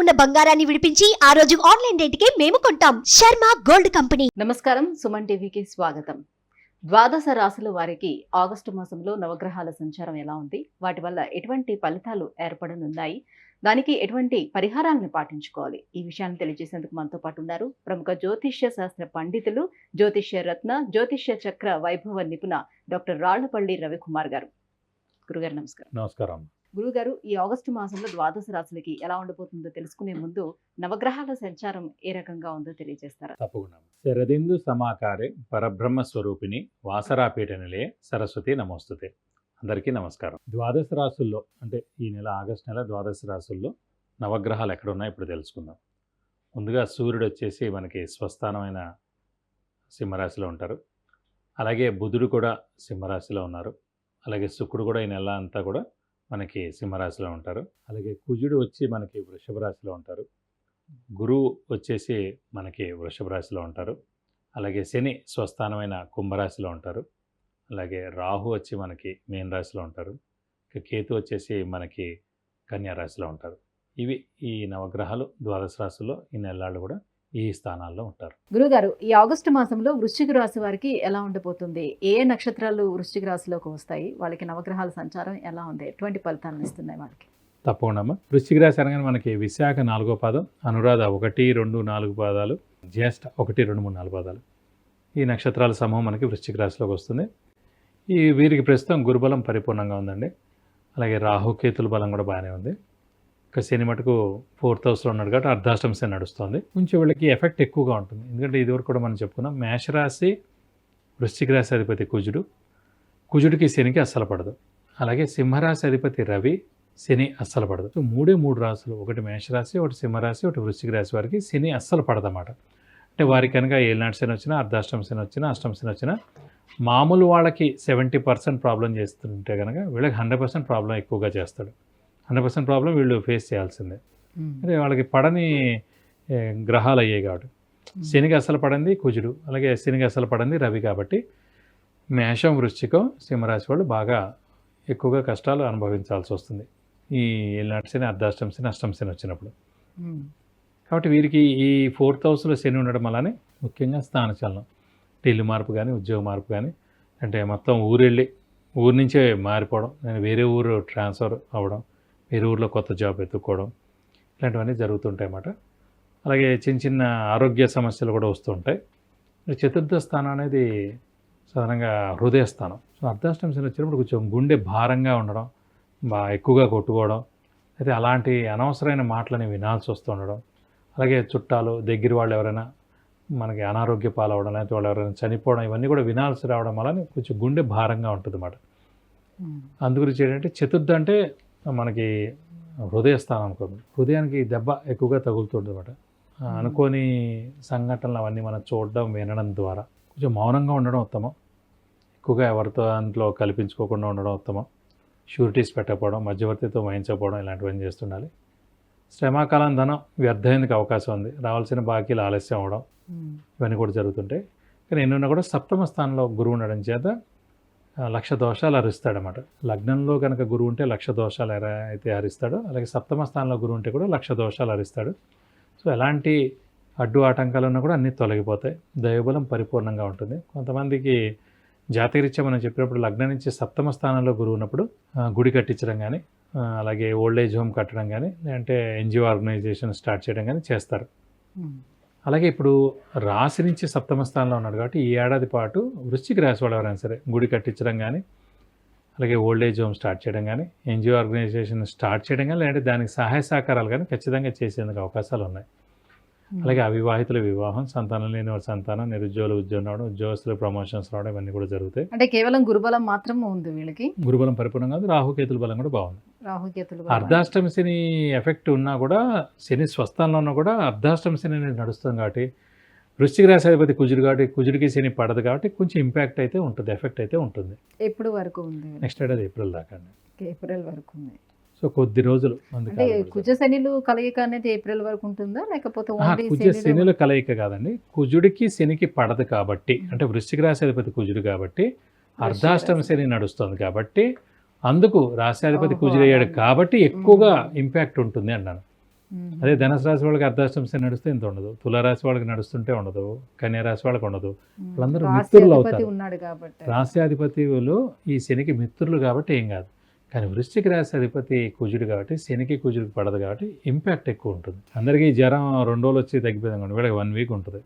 ఉన్న బంగారాన్ని విడిపించి ఆ రోజు ఆన్లైన్ రేటుకే మేము కొంటాం. Sharma gold company. నమస్కారం, సుమన్ టీవీకి స్వాగతం. ద్వాదశ రాశుల వారికి ఆగస్టు మాసంలో నవగ్రహాల సంచారం ఎలా ఉంది, వాటి వల్ల ఎటువంటి ఫలితాలు ఏర్పడనున్నాయి, దానికి ఎటువంటి పరిహారాలను పాటించుకోవాలి, ఈ విషయాన్ని తెలియజేసేందుకు మనతో పాటు ఉన్నారు ప్రముఖ జ్యోతిష్య శాస్త్ర పండితులు, జ్యోతిష్య రత్న, జ్యోతిష్య చక్ర వైభవ నిపుణ డాక్టర్ రాళ్లపల్లి రవికుమార్ గారు. గురుగారు నమస్కారం. నమస్కారం. గురుగారు, ఈ ఆగస్టు మాసంలో ద్వాదశ రాశులకి ఎలా ఉండబోతుందో తెలుసుకునే ముందు నవగ్రహాల సంచారం ఏ రకంగా ఉందో తెలియజేస్తారా? తప్పకుండా. శరదిందు సమాకారే పరబ్రహ్మ స్వరూపిణి వాసరాపీఠ నిలయే సరస్వతి నమోస్తుతే. అందరికీ నమస్కారం. ద్వాదశ రాశుల్లో అంటే ఈ నెల ఆగస్టు నెల ద్వాదశ రాశుల్లో నవగ్రహాలు ఎక్కడ ఉన్నాయో ఇప్పుడు తెలుసుకుందాం. ముందుగా సూర్యుడు వచ్చేసి మనకి స్వస్థానమైన సింహరాశిలో ఉంటారు. అలాగే బుధుడు కూడా సింహరాశిలో ఉన్నారు. అలాగే శుక్రుడు కూడా ఈ నెల అంతా కూడా మనకి సింహరాశిలో ఉంటారు. అలాగే కుజుడు వచ్చి మనకి వృషభ రాశిలో ఉంటారు. గురువు వచ్చేసి మనకి వృషభ రాశిలో ఉంటారు. అలాగే శని స్వస్థానమైన కుంభరాశిలో ఉంటారు. అలాగే రాహు వచ్చి మనకి మీన రాశిలో ఉంటారు. కేతు వచ్చేసి మనకి కన్యా రాశిలో ఉంటారు. ఇవి ఈ నవగ్రహాలు ద్వాదశ రాశుల్లో ఈ నెలలు కూడా ఈ స్థానాల్లో ఉంటారు. గురుగారు, ఈ ఆగస్టు మాసంలో వృశ్చిక రాశి వారికి ఎలా ఉండబోతుంది? ఏ నక్షత్రాలు వృశ్చిక రాశిలోకి వస్తాయి? వాళ్ళకి నవగ్రహాల సంచారం ఎలా ఉంది? ఎటువంటి ఫలితాలను ఇస్తున్నాయి వాళ్ళకి? తప్పకుండా. వృశ్చిక రాశి అనగానే మనకి విశాఖ 4వ పాదం, అనురాధ 1, 2, 4 పాదాలు, జ్యేష్ఠ 1, 2, 3, 4 పాదాలు, ఈ నక్షత్రాల సమూహం మనకి వృశ్చిక రాశిలోకి వస్తుంది. వీరికి ప్రస్తుతం గురుబలం పరిపూర్ణంగా ఉందండి. అలాగే రాహుకేతుల బలం కూడా బాగానే ఉంది. ఇక శని మటుకు 4th హౌస్లో ఉన్నాడు కాబట్టి అర్ధాష్టమ శని నడుస్తుంది. కొంచెం వీళ్ళకి ఎఫెక్ట్ ఎక్కువగా ఉంటుంది. ఎందుకంటే ఇదివరకు కూడా మనం చెప్పుకున్నాం, మేషరాశి వృశ్చిక రాశి అధిపతి కుజుడికి శనికి అస్సలు పడదు. అలాగే సింహరాశి అధిపతి రవి, శని అస్సలు పడదు. సో 3 రాశులు, ఒకటి మేషరాశి, ఒకటి సింహరాశి, ఒకటి వృశ్చిక రాశి వారికి శని అస్సలు పడదన్నమాట. అంటే వారికి కనుక ఏలినాటి శని వచ్చినా, అర్ధాష్టమ శని వచ్చినా, అష్టమ శని వచ్చినా, మామూలు వాళ్ళకి 70% ప్రాబ్లం చేస్తుంటే కనుక వీళ్ళకి 100% ప్రాబ్లం ఎక్కువగా చేస్తాడు. 100% ప్రాబ్లం వీళ్ళు ఫేస్ చేయాల్సిందే. అంటే వాళ్ళకి పడని గ్రహాలు అయ్యాయి కాబట్టి శనికి అసలు పడింది కుజుడు, అలాగే శనికి అసలు పడింది రవి. కాబట్టి మేషం, వృశ్చికం, సింహరాశి వాళ్ళు బాగా ఎక్కువగా కష్టాలు అనుభవించాల్సి వస్తుంది ఈ ఏలినాటి శని, అర్ధాష్టమ శని, అష్టమ శని వచ్చినప్పుడు. కాబట్టి వీరికి ఈ 4th హౌస్లో శని ఉండడం వల్లనే ముఖ్యంగా స్థానచలనం, ఇల్లు మార్పు కానీ, ఉద్యోగ మార్పు కానీ, అంటే మొత్తం ఊరి నుంచే మారిపోవడం, నేను వేరే ఊరు ట్రాన్స్ఫర్ అవ్వడం, వేరే ఊరిలో కొత్త జాబ్ ఎత్తుక్కోవడం, ఇలాంటివన్నీ జరుగుతుంటాయి అన్నమాట. అలాగే చిన్న చిన్న ఆరోగ్య సమస్యలు కూడా వస్తూ ఉంటాయి. చతుర్థ స్థానం అనేది సాధారణంగా హృదయ స్థానం. సో అర్ధాష్టమ శని వచ్చినప్పుడు కొంచెం గుండె భారంగా ఉండడం, బాగా ఎక్కువగా కొట్టుకోవడం, అయితే అలాంటి అనవసరమైన మాటలని వినాల్సి వస్తూ ఉండడం, అలాగే చుట్టాలు, దగ్గర వాళ్ళు ఎవరైనా మనకి అనారోగ్య పాలవడం, లేకపోతే వాళ్ళు ఎవరైనా చనిపోవడం, ఇవన్నీ కూడా వినాల్సి రావడం వల్ల కొంచెం గుండె భారంగా ఉంటుంది అన్నమాట. అందుగురించి ఏంటంటే చతుర్థ అంటే మనకి హృదయ స్థానం అనుకోండి, హృదయానికి దెబ్బ ఎక్కువగా తగులుతుంది అన్నమాట. అనుకోని సంఘటనలు అవన్నీ మనం చూడడం, వినడం ద్వారా కొంచెం మౌనంగా ఉండడం ఉత్తమం. ఎక్కువగా ఎవరితో దాంట్లో కల్పించుకోకుండా ఉండడం ఉత్తమం. షూరిటీస్ పెట్టకపోవడం, మధ్యవర్తితో వహించకపోవడం, ఇలాంటివన్నీ చేస్తుండాలి. శ్రమాకాలం ధనం వ్యర్థానికి అవకాశం ఉంది. రావాల్సిన బాకీలు ఆలస్యం అవ్వడం, ఇవన్నీ కూడా జరుగుతుంటాయి. కానీ ఎన్నున్నా కూడా సప్తమ స్థానంలో గురువు ఉండడం చేత 1,00,000 దోషాలు హరిస్తాడనమాట. లగ్నంలో కనుక గురువు ఉంటే 1,00,000 దోషాలు అయితే హరిస్తాడో, అలాగే సప్తమ స్థానంలో గురువు ఉంటే కూడా 1,00,000 దోషాలు హరిస్తాడు. సో ఎలాంటి అడ్డు ఆటంకాలు ఉన్నా కూడా అన్నీ తొలగిపోతాయి. దైవబలం పరిపూర్ణంగా ఉంటుంది. కొంతమందికి జాతకరీత్యా మనం చెప్పినప్పుడు లగ్నం నుంచి సప్తమ స్థానంలో గురువు ఉన్నప్పుడు గుడి కట్టించడం కానీ, అలాగే ఓల్డ్ ఏజ్ హోమ్ కట్టడం కానీ, లేదంటే ఎన్జిఓ ఆర్గనైజేషన్ స్టార్ట్ చేయడం కానీ చేస్తారు. అలాగే ఇప్పుడు రాశి నుంచి సప్తమ స్థానంలో ఉన్నాడు కాబట్టి ఈ ఏడాది పాటు వృశ్చిక రాశి వాళ్ళు ఎవరైనా సరే గుడి కట్టించడం కానీ, అలాగే ఓల్డ్ ఏజ్ హోమ్ స్టార్ట్ చేయడం కానీ, ఎన్జిఓ ఆర్గనైజేషన్ స్టార్ట్ చేయడం కానీ, లేదంటే దానికి సహాయ సహకారాలు కానీ ఖచ్చితంగా చేసేందుకు అవకాశాలు ఉన్నాయి. అలాగే అవివాహితుల వివాహం, సంతానం లేని వారి సంతానం, నిరుద్యోగులు ఉద్యోగం రావడం, ఉద్యోగస్తులు ప్రమోషన్స్ రావడం, ఇవన్నీ కూడా జరుగుతాయి. అంటే కేవలం గురుబలం మాత్రం ఉంది వీళ్ళకి. గురుబలం పరిపూర్ణంగా ఉంది. రాహుకేతుల బలం కూడా బాగుంది. అర్ధాష్టమ శని ఎఫెక్ట్ ఉన్నా కూడా, శని స్వస్థానంలో ఉన్నా కూడా అర్ధాష్టమ శని నడుస్తుంది కాబట్టి, వృశ్చిక రాశి అధిపతి కుజుడు కాబట్టి, కుజుడికి శని పడదు కాబట్టి కొంచెం ఇంపాక్ట్ అయితే ఉంటుంది, ఎఫెక్ట్ అయితే ఉంటుంది. ఎప్పుడు వరకు ఉంది? నెక్స్ట్ ఏడాది ఏప్రిల్ దాకా. ఏప్రిల్ వరకు ఉంది. సో కొద్ది రోజులు. అంటే కుజ శనిలు కలయిక అనేది ఏప్రిల్ వరకు ఉంటుందా, లేకపోతే కుజ శనిల కలయిక కాదండి, కుజుడికి శనికి పడదు కాబట్టి, అంటే వృశ్చిక రాశి అధిపతి కుజుడు కాబట్టి, అర్ధాష్టమ శని నడుస్తుంది కాబట్టి, అందుకు రాశ్యాధిపతి కుజుడు అయ్యాడు కాబట్టి ఎక్కువగా ఇంపాక్ట్ ఉంటుంది అన్నాను. అదే ధనుసు రాశి వాళ్ళకి అర్ధాష్టమ శని నడిస్తే ఇంత ఉండదు, తులారాశి వాళ్ళకి నడుస్తుంటే ఉండదు, కన్యా రాశి వాళ్ళకి ఉండదు. వాళ్ళందరూ మిత్రులు అవుతారు. ఉన్నాడు కాబట్టి రాశ్యాధిపతులు ఈ శనికి మిత్రులు కాబట్టి ఏం కాదు. కానీ వృశ్చిక రాశి అధిపతి కుజుడు కాబట్టి శనికి కుజుడికి పడదు కాబట్టి ఇంపాక్ట్ ఎక్కువ ఉంటుంది. అందరికీ జ్వరం 2 రోజులు వచ్చి తగ్గిపోయింది అనుకోండి, వీళ్ళకి 1 వీక్ ఉంటుంది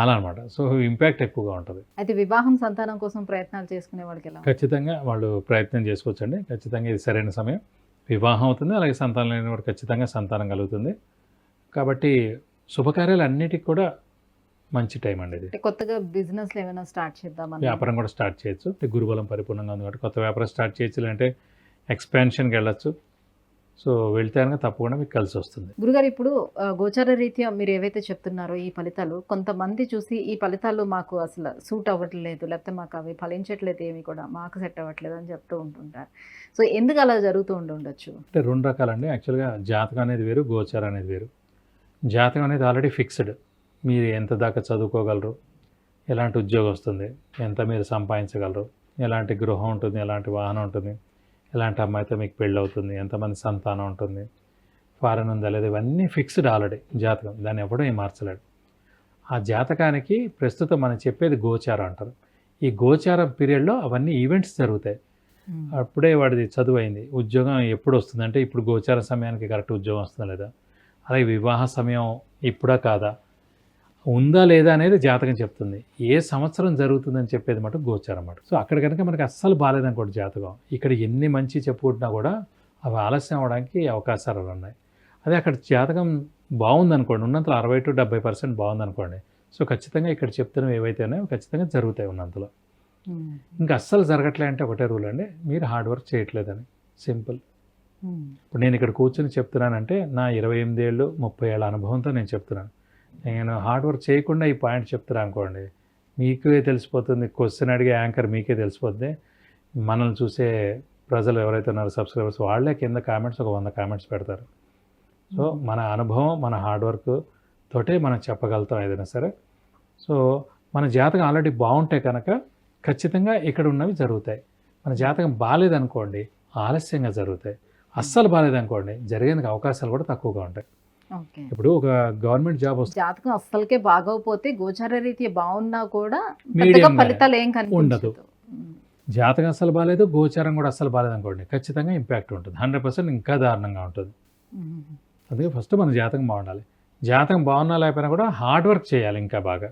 అలా అనమాట. సో ఇంపాక్ట్ ఎక్కువగా ఉంటుంది. అయితే వివాహం సంతానం కోసం ప్రయత్నాలు చేసుకునే వాళ్ళకి ఎలా? ఖచ్చితంగా వాళ్ళు ప్రయత్నం చేసుకోవచ్చండి. ఖచ్చితంగా ఇది సరైన సమయం. వివాహం అవుతుంది, అలాగే సంతానం లేని వాడు ఖచ్చితంగా సంతానం కలుగుతుంది. కాబట్టి శుభకార్యాలు అన్నిటికీ కూడా మంచి టైం అండి ఇది. అంటే కొత్తగా బిజినెస్లు ఏమైనా స్టార్ట్ చేద్దామని? వ్యాపారం కూడా స్టార్ట్ చేయొచ్చు. గురుబలం పరిపూర్ణంగా ఉంది కాబట్టి కొత్త వ్యాపారం స్టార్ట్ చేయొచ్చు, లేదంటే ఎక్స్పాన్షన్కి వెళ్ళచ్చు. సో వెళ్తే కనుక తప్పకుండా మీకు కలిసి వస్తుంది. గురుగారు, ఇప్పుడు గోచార రీత్యా మీరు ఏవైతే చెప్తున్నారో ఈ ఫలితాలు కొంతమంది చూసి ఈ ఫలితాలు మాకు అసలు సూట్ అవ్వట్లేదు, లేకపోతే మాకు అవి ఫలించట్లేదు, ఏమి కూడా మాకు సెట్ అవ్వట్లేదు అని చెప్తూ ఉంటుంటారు. సో ఎందుకు అలా జరుగుతూ ఉండొచ్చు? అంటే 2 రకాలండి. యాక్చువల్గా జాతకం అనేది వేరు, గోచారం అనేది వేరు. జాతకం అనేది ఆల్రెడీ ఫిక్స్డ్. మీరు ఎంత దాకా చదువుకోగలరు, ఎలాంటి ఉద్యోగం వస్తుంది, ఎంత మీరు సంపాదించగలరు, ఎలాంటి గృహం ఉంటుంది, ఎలాంటి వాహనం ఉంటుంది, ఎలాంటి అమ్మాయితో మీకు పెళ్ళి అవుతుంది, ఎంతమంది సంతానం ఉంటుంది, ఫారెన్ ఉందా లేదా, ఇవన్నీ ఫిక్స్డ్ ఆల్రెడీ జాతకం. దాన్ని ఎవడో ఏం మార్చలేడు. ఆ జాతకానికి ప్రస్తుతం మనం చెప్పేది గోచారం అంటారు. ఈ గోచారం పీరియడ్లో అవన్నీ ఈవెంట్స్ జరుగుతాయి. అప్పుడే వాడిది చదువు అయింది, ఉద్యోగం ఎప్పుడు వస్తుంది అంటే ఇప్పుడు గోచార సమయానికి కరెక్ట్ ఉద్యోగం వస్తుందా లేదా, అలాగే వివాహ సమయం ఇప్పుడా కాదా, ఉందా లేదా అనేది జాతకం చెప్తుంది. ఏ సంవత్సరం జరుగుతుందని చెప్పేది మటు గోచారం అన్నమాట. సో అక్కడ కనుక మనకి అస్సలు బాగాలేదనుకోండి జాతకం, ఇక్కడ ఎన్ని మంచి చెప్పుకుంటున్నా కూడా అవి ఆలస్యం అవ్వడానికి అవకాశాలు ఉన్నాయి. అదే అక్కడ జాతకం బాగుందనుకోండి, ఉన్నంతలో 60 to 70% బాగుందనుకోండి, సో ఖచ్చితంగా ఇక్కడ చెప్తున్నవి ఏవైతే ఉన్నాయో ఖచ్చితంగా జరుగుతాయి ఉన్నంతలో. ఇంకా అస్సలు జరగట్లే అంటే ఒకటే రూల్ అండి, మీరు హార్డ్ వర్క్ చేయట్లేదని. సింపుల్. ఇప్పుడు నేను ఇక్కడ కూర్చొని చెప్తున్నానంటే నా 28 ఏళ్ళు 30 ఏళ్ళ అనుభవంతో నేను చెప్తున్నాను. నేను హార్డ్ వర్క్ చేయకుండా ఈ పాయింట్ చెప్తున్నా అనుకోండి, మీకే తెలిసిపోతుంది. క్వశ్చన్ అడిగే యాంకర్ మీకే తెలిసిపోద్ది. మనల్ని చూసే ప్రజలు ఎవరైతే ఉన్నారో సబ్స్క్రైబర్స్, వాళ్ళే కింద కామెంట్స్ ఒక 100 కామెంట్స్ పెడతారు. సో మన అనుభవం, మన హార్డ్ వర్క్ తోటే మనం చెప్పగలుగుతాం ఏదైనా సరే. సో మన జాతకం ఆల్రెడీ బాగుంటే కనుక ఖచ్చితంగా ఇక్కడ ఉన్నవి జరుగుతాయి. మన జాతకం బాగాలేదనుకోండి ఆలస్యంగా జరుగుతాయి. అస్సలు బాగాలేదనుకోండి జరిగేందుకు అవకాశాలు కూడా తక్కువగా ఉంటాయి. ఇప్పుడు ఒక గవర్నమెంట్ జాబ్ వస్తుంది, జాతకం అస్సలకే బాగోకపోతే గోచార రీత్యా బాగున్నా కూడా మీడియం ఫలితాలు ఏం ఉండదు. జాతకం అస్సలు బాగాలేదు, గోచారం కూడా అస్సలు బాగాలేదు అనుకోండి, ఖచ్చితంగా ఇంపాక్ట్ ఉంటుంది. 100% ఇంకా దారుణంగా ఉంటుంది. అందుకే ఫస్ట్ మన జాతకం బాగుండాలి. జాతకం బాగున్నా లేకపోయినా కూడా హార్డ్ వర్క్ చేయాలి, ఇంకా బాగా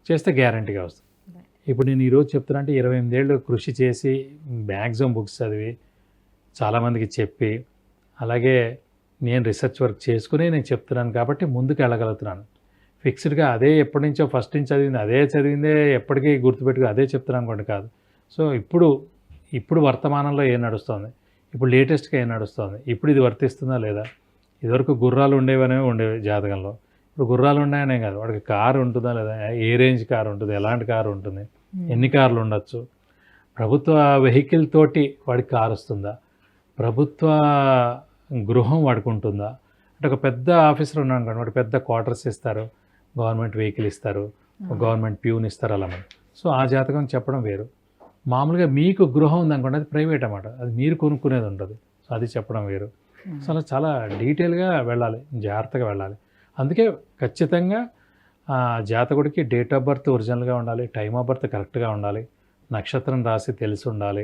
చేస్తే గ్యారంటీగా వస్తుంది. ఇప్పుడు నేను ఈరోజు చెప్తున్నా అంటే 28 ఏళ్ళు కృషి చేసి మ్యాక్సిమం బుక్స్ చదివి చాలామందికి చెప్పి, అలాగే నేను రీసెర్చ్ వర్క్ చేసుకుని నేను చెప్తున్నాను కాబట్టి ముందుకు వెళ్ళగలుగుతున్నాను. ఫిక్స్డ్గా అదే ఎప్పటి నుంచో ఫస్ట్ నుంచి చదివింది అదే చదివిందే ఎప్పటికీ గుర్తుపెట్టుకుని అదే చెప్తున్నాను అనుకోండి, కాదు. సో ఇప్పుడు వర్తమానంలో ఏం నడుస్తుంది, ఇప్పుడు లేటెస్ట్గా ఏం నడుస్తుంది, ఇప్పుడు ఇది వర్తిస్తుందా లేదా. ఇదివరకు గుర్రాలు ఉండేవి జాతకంలో, ఇప్పుడు గుర్రాలు ఉన్నాయనే కాదు, వాడికి కారు ఉంటుందా లేదా, ఏ రేంజ్ కారు ఉంటుంది, ఎలాంటి కారు ఉంటుంది, ఎన్ని కార్లు ఉండొచ్చు, ప్రభుత్వ వెహికల్ తోటి వాడికి కారు వస్తుందా, ప్రభుత్వ గృహం వాడికి ఉంటుందా. అంటే ఒక పెద్ద ఆఫీసర్ ఉన్నాను కానీ వాడు పెద్ద క్వార్టర్స్ ఇస్తారు, గవర్నమెంట్ వెహికల్ ఇస్తారు, గవర్నమెంట్ ప్యూన్ ఇస్తారు అలా. సో ఆ జాతకం చెప్పడం వేరు. మామూలుగా మీకు గృహం ఉందనుకోండి, అది ప్రైవేట్ అన్నమాట, అది మీరు కొనుక్కునేది ఉంటుంది. సో అది చెప్పడం వేరు. సో అలా చాలా డీటెయిల్గా వెళ్ళాలి, జాగ్రత్తగా వెళ్ళాలి. అందుకే ఖచ్చితంగా జాతకుడికి డేట్ ఆఫ్ బర్త్ ఒరిజినల్గా ఉండాలి, టైమ్ ఆఫ్ బర్త్ కరెక్ట్గా ఉండాలి, నక్షత్రం రాసి తెలిసి ఉండాలి,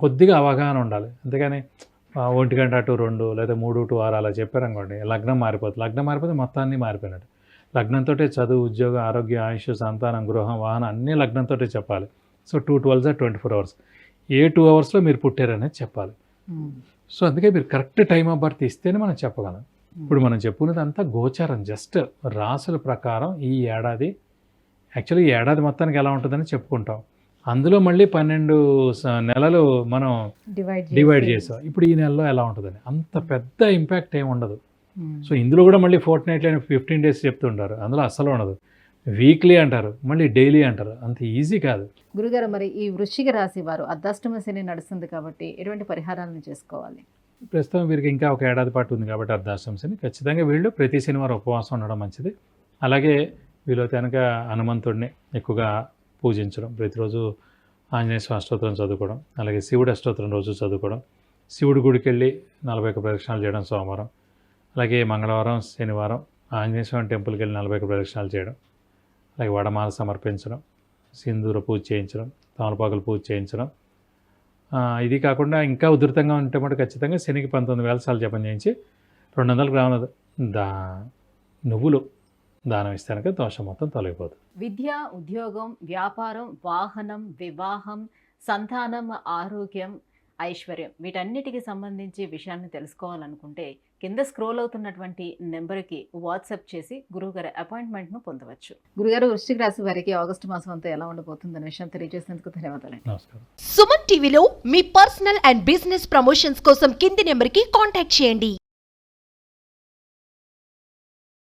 కొద్దిగా అవగాహన ఉండాలి. అంతేగాని 1 గంట టు 2 లేదా 3 to 6 అలా చెప్పారనుకోండి, లగ్నం మారిపోతుంది. లగ్నం మారిపోతే మొత్తాన్ని మారిపోయినట్టు. లగ్నంతో చదువు, ఉద్యోగం, ఆరోగ్యం, ఆయుష్, సంతానం, గృహం, వాహనం అన్నీ లగ్నంతో చెప్పాలి. So 2 12 24 hours. ఏ 2 hours మీరు పుట్టారనేది చెప్పాలి. సో అందుకే మీరు కరెక్ట్ టైమ్ ఆఫ్ బర్త్ ఇస్తేనే మనం చెప్పగలం. ఇప్పుడు మనం చెప్పుకున్నది అంతా గోచారం, జస్ట్ రాసుల ప్రకారం ఈ ఏడాది. యాక్చువల్లీ ఈ ఏడాది మొత్తానికి ఎలా ఉంటుందని చెప్పుకుంటాం. అందులో మళ్ళీ 12 నెలలు మనం డివైడ్ చేసాం. ఇప్పుడు ఈ నెలలో ఎలా ఉంటుందని అంత పెద్ద ఇంపాక్ట్ ఏమి ఉండదు. సో ఇందులో కూడా మళ్ళీ ఫోర్ట్నైట్లీ 15 days చెప్తుంటారు, అందులో అస్సలు ఉండదు. వీక్లీ అంటారు, మళ్ళీ డైలీ అంటారు, అంత ఈజీ కాదు. గురుగారు, మరి ఈ వృశ్చిక రాశి వారు అర్ధాష్టమ శని నడుస్తుంది కాబట్టి ఎటువంటి పరిహారాలను చేసుకోవాలి? ప్రస్తుతం వీరికి ఇంకా ఒక ఏడాది పాటు ఉంది కాబట్టి అర్ధాష్టమ శని, ఖచ్చితంగా వీళ్ళు ప్రతి శనివారం ఉపవాసం ఉండడం మంచిది. అలాగే వీళ్ళైతే కనుక హనుమంతుడిని ఎక్కువగా పూజించడం, ప్రతిరోజు ఆంజనేయ స్వామి అష్టోత్తరం చదువుకోవడం, అలాగే శివుడు అష్టోత్తరం రోజు చదువుకోవడం, శివుడి గుడికి వెళ్ళి 41 ప్రదక్షిణాలు చేయడం సోమవారం, అలాగే మంగళవారం శనివారం ఆంజనేయ స్వామి టెంపుల్కి వెళ్ళి 41 ప్రదక్షిణాలు చేయడం, అలాగే వడమాల సమర్పించడం, సింధూర పూజ చేయించడం, తమలపాకుల పూజ చేయించడం. ఇది కాకుండా ఇంకా ఉధృతంగా ఉంటే మటు ఖచ్చితంగా శనికి 19,000 సార్లు జపం చేయించి 200 గ్రాముల నువ్వులు దానం ఇస్తే కనుక దోషం మొత్తం తొలగిపోతుంది. విద్య, ఉద్యోగం, వ్యాపారం, వాహనం, వివాహం, సంతానం, ఆరోగ్యం, ఐశ్వర్యం వీటన్నిటికి సంబంధించి విషయాన్ని తెలుసుకోవాలనుకుంటే కింద స్క్రోల్ అవుతున్నటువంటి నెంబర్కి వాట్సాప్ చేసి గురువుగారి అపాయింట్మెంట్ను పొందవచ్చు. గురుగారు, వృశ్చిక రాశి వారికి ఆగస్టు మాసం అంతా ఎలా ఉండబోతుందనే విషయం తెలియజేసినందుకు ధన్యవాదాలండి. నమస్కారం. సుమన్ టీవీలో మీ పర్సనల్ అండ్ బిజినెస్ ప్రమోషన్స్ కోసం కింది నెంబర్కి కాంటాక్ట్ చేయండి.